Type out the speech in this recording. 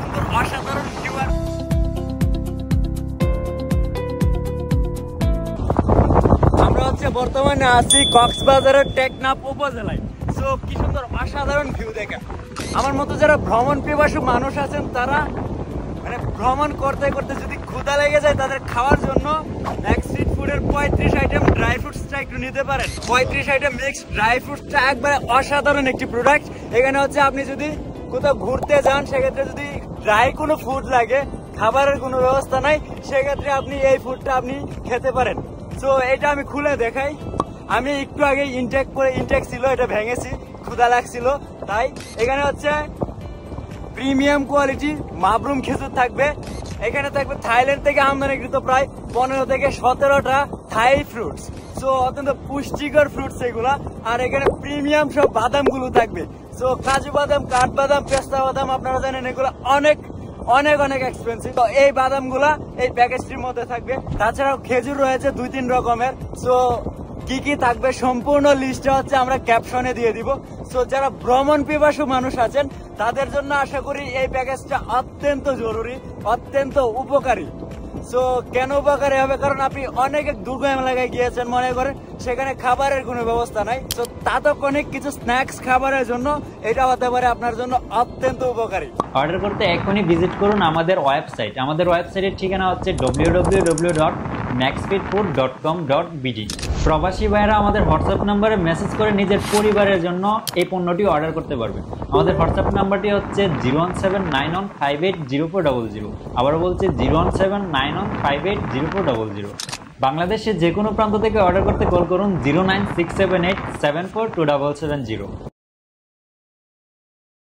সুন্দর অসাধারণ ভিউ। আমরা বর্তমানে আছি কক্সবাজারের টেকনাফ উপজেলায়। সো কি সুন্দর অসাধারণ ভিউ দেখেন। আমার মতো যারা ভ্রমণ পিপাসু মানুষ আছেন তারা ভ্রমণ করতে করতে যদি ক্ষুধা লেগে যায় তাদের খাওয়ার জন্য স্ট্রিট ফুডের 35 আইটেম ড্রাই ফ্রুটসটা একটু নিতে পারেন। 35 আইটেম মিক্সড ড্রাই ফ্রুটসটা একবারে অসাধারণ একটি প্রোডাক্ট। এখানে আপনি যদি কোথাও ঘুরতে যান সেক্ষেত্রে যদি ড্রাই কোনো ফুড লাগে, খাবারের কোনো ব্যবস্থা নাই, সেক্ষেত্রে আপনি এই ফুডটা আপনি খেতে পারেন। সো এটা আমি খুলে দেখাই। আমি একটু আগে ইনটেক ছিল, এটা ভেঙেছি, ক্ষুধা লাগছিল তাই। এখানে প্রিমিয়াম কোয়ালিটি মাবরুম খেজুর থাকবে। এখানে থাকবে থাইল্যান্ড থেকে আমদানিকৃত প্রায় 15 থেকে 17টা থাই ফ্রুটস। সো অত্যন্ত পুষ্টিকর ফ্রুটস এগুলা। আর এখানে প্রিমিয়াম সব বাদাম গুলো থাকবে। সো কাজু বাদাম, কাঠবাদাম, পেস্তা বাদাম, আপনারা জানেন এগুলো অনেক অনেক অনেক এক্সপেন্সিভ। তো এই বাদাম গুলা এই প্যাকেজটির মধ্যে থাকবে। তাছাড়াও খেজুর রয়েছে 2-3 রকমের। সো কি কি থাকবে সম্পূর্ণ লিস্টটা আমরা ক্যাপশনে দিয়ে দিব। সো যারা ভ্রমণ পিপাসু মানুষ আছেন তাদের জন্য আশা করি এই প্যাকেজটা অত্যন্ত জরুরি, অত্যন্ত উপকারী। সো কেন উপকারী হবে? কারণ আপনি অনেক দুর্গম এলাকায় গিয়েছেন, মনে করেন সেখানে খাবারের কোনো ব্যবস্থা নাই। তো তাৎক্ষণিক কিছু স্ন্যাক্স খাবারের জন্য এটা হতে পারে আপনার জন্য অত্যন্ত উপকারী। অর্ডার করতে এখনই ভিজিট করুন আমাদের ওয়েবসাইট। আমাদের ওয়েবসাইটের ঠিকানা হচ্ছে www.maxfitfood.com.bd। প্রবাসী ভাইয়েরা আমাদের হোয়াটসঅ্যাপ নাম্বারে মেসেজ করে নিজের পরিবারের জন্য এই পণ্যটি অর্ডার করতে পারবেন। আমাদের হোয়াটসঅ্যাপ নাম্বারটি হচ্ছে 01791580400। আবারও বলছি 01791580400। বাংলাদেশের যে কোনো প্রান্ত থেকে অর্ডার করতে কল করুন 09678742770।